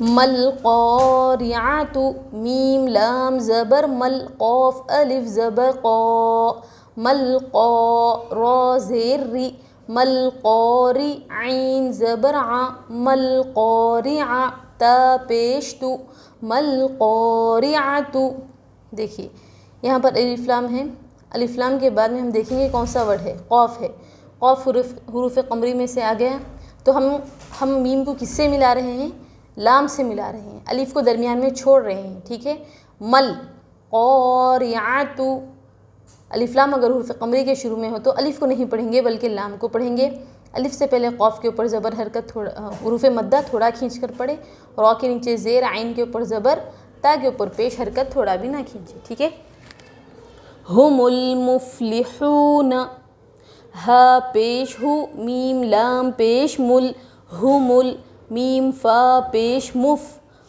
مل قارعۃ میم لام زبر مل قاف الف زبر قا مل قا را زیر ری مل قاری عین زبر ع مل قارعہ تا پیش تو مل قارعۃ. دیکھیے یہاں پر الف لام ہے، الف لام کے بعد میں ہم دیکھیں گے کون سا ورڈ ہے، قاف ہے. قاف حروف قمری میں سے آ گیا، تو ہم میم کو کس سے ملا رہے ہیں؟ لام سے ملا رہے ہیں، الف کو درمیان میں چھوڑ رہے ہیں. ٹھیک ہے، مل قارعۃ. الف لام اگر حروف قمری کے شروع میں ہو تو الف کو نہیں پڑھیں گے بلکہ لام کو پڑھیں گے. الف سے پہلے قاف کے اوپر زبر حرکت حروف مدہ تھوڑا کھینچ کر پڑھے، را کے نیچے زیر، عین کے اوپر زبر، تا کے اوپر پیش حرکت تھوڑا بھی نہ کھینچے. ٹھیک ہے، ہم المفلحون، ہا پیش ہو، میم لام پیش مل، ہم میم فا پیش مف،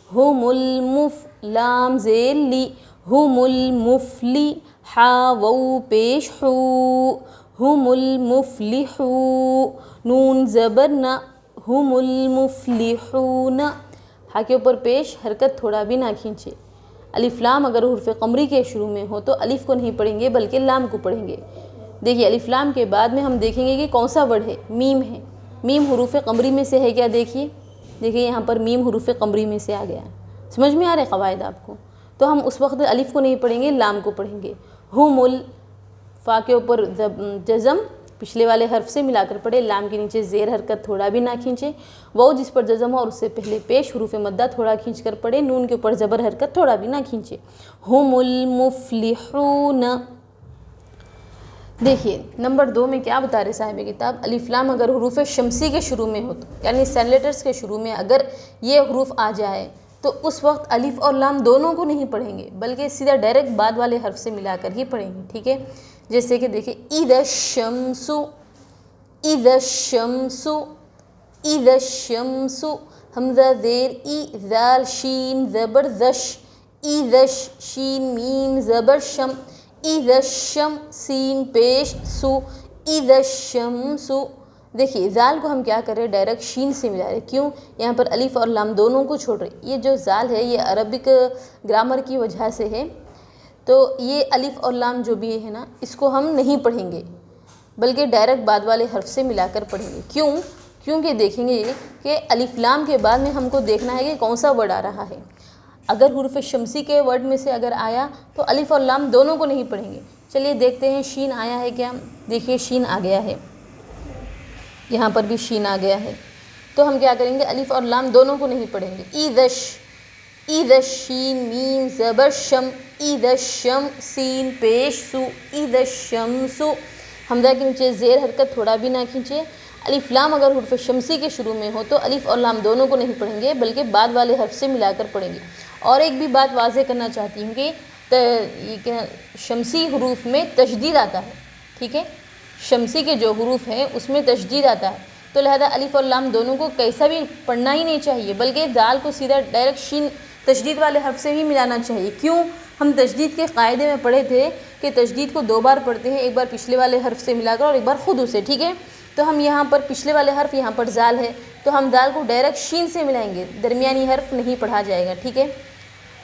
ہم المف لام زیر لی، ہم المفلی ہا وو پیش ہو، ہم المفلحو نون زبر نہ، ہم المفلحون. ہا کے اوپر پیش حرکت تھوڑا بھی نہ کھینچے. الف لام اگر حروف قمری کے شروع میں ہو تو الف کو نہیں پڑھیں گے بلکہ لام کو پڑھیں گے. دیکھیے الف لام کے بعد میں ہم دیکھیں گے کہ کون سا ورڈ ہے، میم ہے. میم حروف قمری میں سے ہے کیا؟ دیکھیے یہاں پر میم حروف قمری میں سے آ گیا ہے. سمجھ میں آ رہے قواعد آپ کو؟ تو ہم اس وقت الف کو نہیں پڑھیں گے، لام کو پڑھیں گے. ہم فا کے اوپر جزم پچھلے والے حرف سے ملا کر پڑھے، لام کے نیچے زیر حرکت تھوڑا بھی نہ کھینچے. وہ جس پر جزم ہو اور اس سے پہلے پیش حروف مدہ تھوڑا کھینچ کر پڑھے، نون کے اوپر زبر حرکت تھوڑا بھی نہ کھینچے. ہم المفلحون. دیکھیے نمبر 2 میں کیا بتا رہے صاحب کتاب، الف لام اگر حروف شمسی کے شروع میں ہو تو یعنی سین لیٹرز کے شروع میں اگر یہ حروف آ جائے تو اس وقت الف اور لام دونوں کو نہیں پڑھیں گے بلکہ سیدھا ڈائریکٹ بعد والے حرف سے ملا کر ہی پڑھیں گے. ٹھیک ہے، جیسے کہ دیکھیں اذا الشمس، اذا الشمس، اذا الشمس، حمزہ زیر ای، ذال شین زبر زش، اذا شین میم زبر شم، اذا الشم سین پیش سو، اذا الشمس. دیکھیے زال کو ہم کیا کر رہے ہیں، ڈائریکٹ شین سے ملا رہے ہیں. کیوں؟ یہاں پر الف اور لام دونوں کو چھوڑ رہے. یہ جو زال ہے یہ عربک گرامر کی وجہ سے ہے، تو یہ الف اور لام جو بھی ہے نا اس کو ہم نہیں پڑھیں گے بلکہ ڈائریکٹ بعد والے حرف سے ملا کر پڑھیں گے. کیوں؟ کیونکہ دیکھیں گے کہ الف لام کے بعد میں ہم کو دیکھنا ہے کہ کون سا ورڈ آ رہا ہے. اگر حروف شمسی کے ورڈ میں سے اگر آیا تو الف اور لام دونوں کو نہیں پڑھیں گے. چلیے دیکھتے ہیں شین آیا ہے کیا. دیکھیے شین آ گیا ہے، یہاں پر بھی شین آ گیا ہے. تو ہم کیا کریں گے، الف اور لام دونوں کو نہیں پڑھیں گے. ایذش، ایذش شین میم زبر شم، ایذش شم سین پیش سو، ایذش شمس. حمزہ کے نیچے زیر حرکت تھوڑا بھی نہ کھینچے. الف لام اگر حروف شمسی کے شروع میں ہو تو الف اور لام دونوں کو نہیں پڑھیں گے بلکہ بعد والے حرف سے ملا کر پڑھیں گے. اور ایک بھی بات واضح کرنا چاہتی ہوں کہ شمسی حروف میں تشدید آتا ہے. ٹھیک ہے، شمسی کے جو حروف ہیں اس میں تشدید آتا ہے، تو لہذا الف اور لام دونوں کو کیسا بھی پڑھنا ہی نہیں چاہیے بلکہ دال کو سیدھا ڈائریکٹ شین تشدید والے حرف سے ہی ملانا چاہیے. کیوں؟ ہم تشدید کے قاعدے میں پڑھے تھے کہ تشدید کو 2 بار پڑھتے ہیں، ایک بار پچھلے والے حرف سے ملا کر اور ایک بار خود اسے. ٹھیک ہے، تو ہم یہاں پر پچھلے والے حرف یہاں پر زال ہے تو ہم زال کو ڈائریکٹ شین سے ملائیں گے، درمیانی حرف نہیں پڑھا جائے گا. ٹھیک ہے،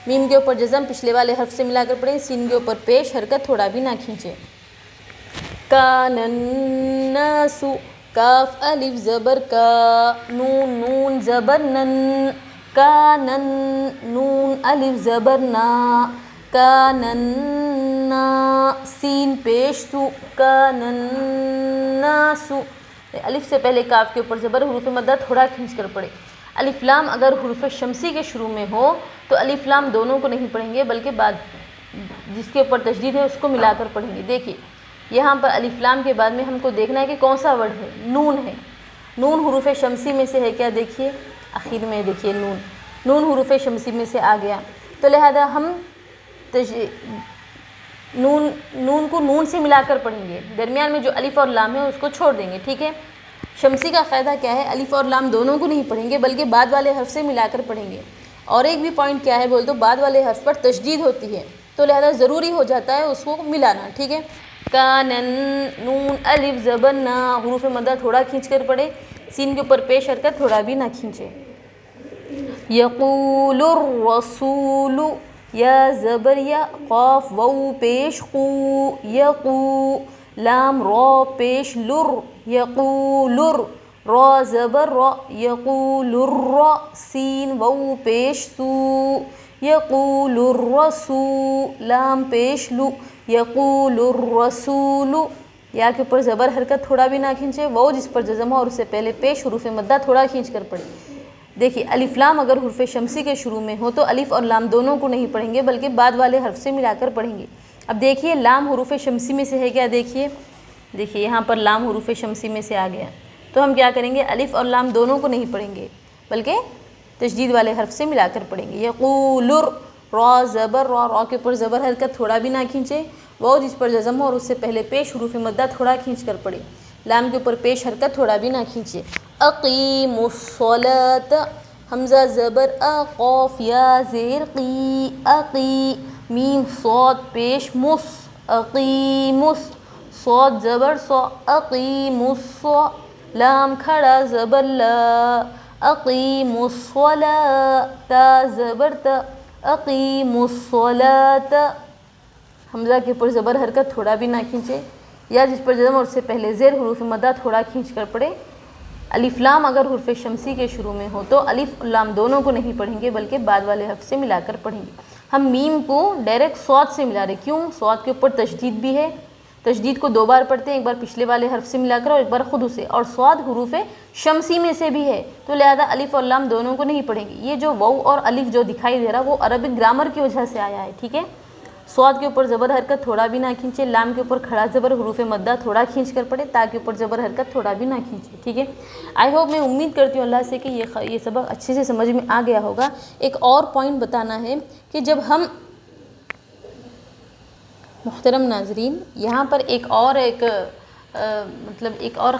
میم کے اوپر جزم پچھلے والے حرف سے ملا کر پڑھیں، سین کے اوپر پیش حرکت تھوڑا بھی نہ کھینچے. کان الناس، کاف الف زبر کا، نون نون زبر نن، کانن نون الف زبر نا، کانن نا سین پیش سو، کانن ناس. الف سے پہلے کاف کے اوپر زبر حروف مدہ تھوڑا کھینچ کر پڑھے. الف لام اگر حروف شمسی کے شروع میں ہو تو الف لام دونوں کو نہیں پڑھیں گے بلکہ بعد جس کے اوپر تشدید ہے اس کو ملا کر پڑھیں گے. دیکھیے یہاں پر الف لام کے بعد میں ہم کو دیکھنا ہے کہ کون سا ورڈ ہے، نون ہے. نون حروف شمسی میں سے ہے کیا؟ دیکھیے آخر میں دیکھیے نون حروف شمسی میں سے آ گیا، تو لہذا ہم نون کو نون سے ملا کر پڑھیں گے، درمیان میں جو الف اور لام ہے اس کو چھوڑ دیں گے. ٹھیک ہے، شمسی کا قاعدہ کیا ہے، الف اور لام دونوں کو نہیں پڑھیں گے بلکہ بعد والے حرف سے ملا کر پڑھیں گے. اور ایک بھی پوائنٹ کیا ہے بول تو بعد والے حرف پر تشدید ہوتی ہے تو لہذا ضروری ہو جاتا ہے اس کو ملانا. ٹھیک ہے، کانن نون الف زبر نا، حروف مدہ تھوڑا کھینچ کر پڑھے، سین کے اوپر پیش حرکت تھوڑا بھی نہ کھینچے. یقول الرسول، یا زبر یا، قاف واو پیش قو، یقو، لام را پیش لر، یقولر، را زبر را، یقول الرا، سین واو پیش سو، یقول الرسول، لام پیش لو، یقول الرسول، یا کے اوپر زبر حرکت تھوڑا بھی نہ کھینچے، واو جس پر جزم ہو اور اس سے پہلے پیش حروف مدہ تھوڑا کھینچ کر پڑھے۔ دیکھیے الف لام اگر حروف شمسی کے شروع میں ہو تو الف اور لام دونوں کو نہیں پڑھیں گے بلکہ بعد والے حرف سے ملا کر پڑھیں گے۔ اب دیکھیے لام حروف شمسی میں سے ہے کیا، دیکھیے یہاں پر لام حروف شمسی میں سے آ گیا، تو ہم کیا کریں گے، الف اور لام دونوں کو نہیں پڑھیں گے بلکہ تشدید والے حرف سے ملا کر پڑھیں گے۔ یقولر، را زبر را، را کے اوپر زبر حرکت تھوڑا بھی نہ کھینچے، واو جس پر جزم ہو اور اس سے پہلے پیش حروف مدہ تھوڑا کھینچ کر پڑھے، لام کے اوپر پیش حرکت تھوڑا بھی نہ کھینچے۔ اقیم الصلاۃ، حمزہ زبر ا، قاف یا زیر قی، اقی، میم صاد پیش مس، اقیمس، صاد زبر صا، اقیم الصا، لام کھڑا زبر لا، اقیم الصلاۃ، تا زبر تا، اقیم الصلاۃ، حمزہ کے اوپر زبر حرکت تھوڑا بھی نہ کھینچے، یا جس پر جزم اور اس سے پہلے زیر حروف مدہ تھوڑا کھینچ کر پڑھے۔ الف لام اگر حرف شمسی کے شروع میں ہو تو الف لام دونوں کو نہیں پڑھیں گے بلکہ بعد والے حرف سے ملا کر پڑھیں گے۔ ہم میم کو ڈائریکٹ صاد سے ملا رہے، کیوں؟ صاد کے اوپر تشدید بھی ہے، تشدید کو دو بار پڑھتے ہیں، ایک بار پچھلے والے حرف سے ملا کر اور ایک بار خود اسے، اور صاد حروف شمسی میں سے بھی ہے تو لہذا الف اور لام دونوں کو نہیں پڑھیں گے۔ یہ جو واو اور الف جو دکھائی دے رہا وہ عربک گرامر کی وجہ سے آیا ہے، ٹھیک ہے۔ صاد کے اوپر زبر حرکت تھوڑا بھی نہ کھینچے، لام کے اوپر کھڑا زبر حروف مدہ تھوڑا کھینچ کر پڑھے، تا کے اوپر زبر حرکت تھوڑا بھی نہ کھینچے، ٹھیک ہے۔ آئی ہوپ، میں امید کرتی ہوں اللہ سے کہ یہ سبق اچھے سے سمجھ میں آ گیا ہوگا۔ ایک اور پوائنٹ بتانا ہے کہ جب ہم، محترم ناظرین، یہاں پر ایک اور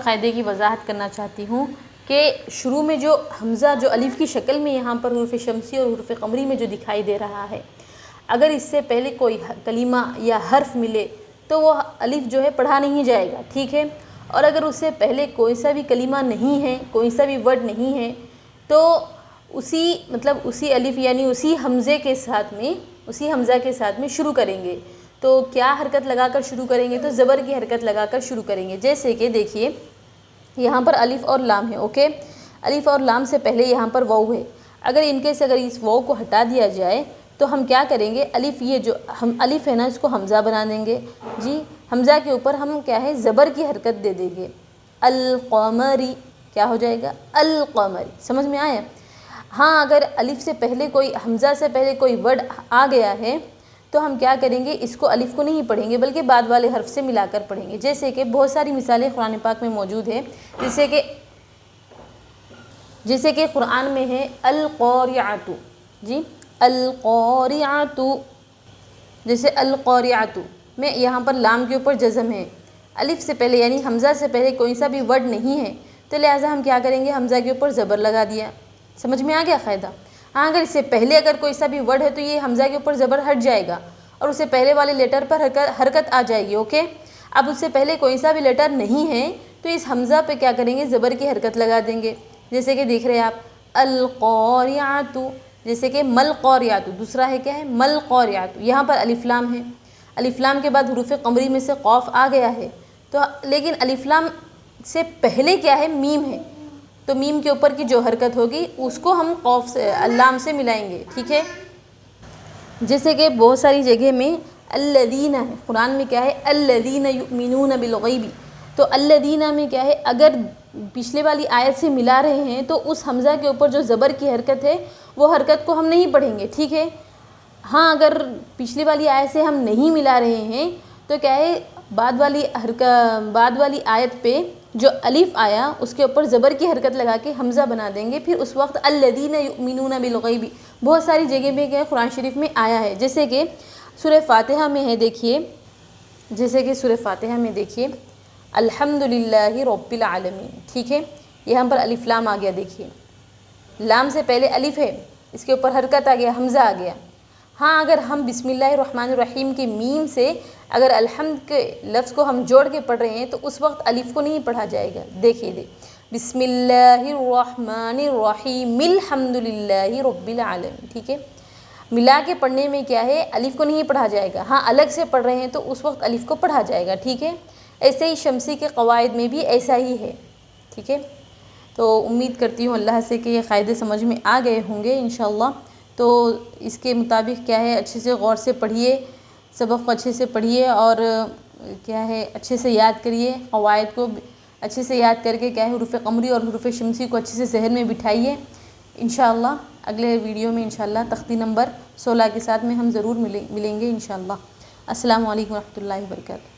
قاعدے کی وضاحت کرنا چاہتی ہوں کہ شروع میں جو حمزہ جو الف کی شکل میں یہاں پر حروف شمسی اور حروف قمری میں جو دکھائی دے رہا ہے، اگر اس سے پہلے کوئی کلمہ یا حرف ملے تو وہ الف جو ہے پڑھا نہیں جائے گا، ٹھیک ہے۔ اور اگر اس سے پہلے کوئی سا بھی کلمہ نہیں ہے، کوئی سا بھی ورڈ نہیں ہے تو اسی الف یعنی اسی حمزے کے ساتھ میں شروع کریں گے۔ تو کیا حرکت لگا کر شروع کریں گے؟ تو زبر کی حرکت لگا کر شروع کریں گے۔ جیسے کہ دیکھیے یہاں پر الف اور لام ہے، اوکے، الف اور لام سے پہلے یہاں پر واو ہے، اگر اس واو کو ہٹا دیا جائے تو ہم کیا کریں گے، الف، یہ جو ہم الف ہے نا اس کو حمزہ بنا دیں گے، جی، حمزہ کے اوپر ہم کیا ہے، زبر کی حرکت دے دیں گے، القمری، کیا ہو جائے گا، القمری، سمجھ میں آیا؟ ہاں اگر الف سے پہلے کوئی، حمزہ سے پہلے کوئی ورڈ آ گیا ہے تو ہم کیا کریں گے، اس کو الف کو نہیں پڑھیں گے بلکہ بعد والے حرف سے ملا کر پڑھیں گے۔ جیسے کہ بہت ساری مثالیں قرآن پاک میں موجود ہیں، جیسے کہ قرآن میں ہے القاریعۃ، جی، القاریعۃ، جیسے القاریعۃ میں یہاں پر لام کے اوپر جزم ہے، الف سے پہلے یعنی حمزہ سے پہلے کوئی سا بھی ورڈ نہیں ہے تو لہٰذا ہم کیا کریں گے، حمزہ کے اوپر زبر لگا دیا، سمجھ میں آ گیا قاعدہ؟ ہاں اگر اس سے پہلے اگر کوئی سا بھی ورڈ ہے تو یہ حمزہ کے اوپر زبر ہٹ جائے گا اور اس سے پہلے والے لیٹر پر حرکت آ جائے گی، اوکے۔ اب اس سے پہلے کوئی سا بھی لیٹر نہیں ہے تو اس حمزہ پہ کیا کریں گے، زبر کی حرکت لگا دیں گے، جیسے کہ دیکھ رہے ہیں آپ القاریعۃ، جیسے کہ ملقاریعۃ، دوسرا ہے کیا ہے، ملقاریعۃ، یہاں پر الف لام ہے، الف لام کے بعد حروف قمری میں سے قاف آ گیا ہے تو لیکن الف لام سے پہلے کیا ہے، میم ہے، تو میم کے اوپر کی جو حرکت ہوگی اس کو ہم قاف سے، لام سے ملائیں گے، ٹھیک ہے۔ جیسے کہ بہت ساری جگہ میں الذین ہے، قرآن میں کیا ہے، الذین یؤمنون بالغیب، تو الذین میں کیا ہے، اگر پچھلے والی آیت سے ملا رہے ہیں تو اس حمزہ کے اوپر جو زبر کی حرکت ہے وہ حرکت کو ہم نہیں پڑھیں گے، ٹھیک ہے۔ ہاں اگر پچھلی والی آیت سے ہم نہیں ملا رہے ہیں تو کیا ہے، بعد والی آیت پہ جو الف آیا اس کے اوپر زبر کی حرکت لگا کے حمزہ بنا دیں گے، پھر اس وقت الذین یؤمنون بالغیب بہت ساری جگہ میں کیا ہے، قرآن شریف میں آیا ہے۔ جیسے کہ سورہ فاتحہ میں ہے، دیکھیے، جیسے کہ سورہ فاتحہ میں دیکھیے الحمدللہ رب العالمین، ٹھیک ہے، یہاں پر الف لام آ گیا، دیکھیے لام سے پہلے الف ہے، اس کے اوپر حرکت آ گیا، حمزہ آ گیا۔ ہاں اگر ہم بسم اللہ الرحمن الرحیم کے میم سے اگر الحمد کے لفظ کو ہم جوڑ کے پڑھ رہے ہیں تو اس وقت الف کو نہیں پڑھا جائے گا، دیکھیے بسم اللہ الرحمن الرحیم الحمدللہ رب العالمین، ٹھیک ہے۔ ملا کے پڑھنے میں کیا ہے، الف کو نہیں پڑھا جائے گا، ہاں الگ سے پڑھ رہے ہیں تو اس وقت الف کو پڑھا جائے گا، ٹھیک ہے۔ ایسے ہی شمسی کے قواعد میں بھی ایسا ہی ہے، ٹھیک ہے۔ تو امید کرتی ہوں اللہ سے کہ یہ قاعدے سمجھ میں آ گئے ہوں گے انشاءاللہ۔ تو اس کے مطابق کیا ہے، اچھے سے غور سے پڑھیے، سبق کو اچھے سے پڑھیے، اور کیا ہے اچھے سے یاد کریے، قواعد کو اچھے سے یاد کر کے کیا ہے حروف قمری اور حروف شمسی کو اچھے سے ذہن میں بٹھائیے۔ انشاءاللہ اگلے ویڈیو میں انشاءاللہ تختی نمبر 16 کے ساتھ میں ہم ضرور ملیں گے انشاءاللہ۔ السلام علیکم ورحمۃ اللہ وبرکاتہ۔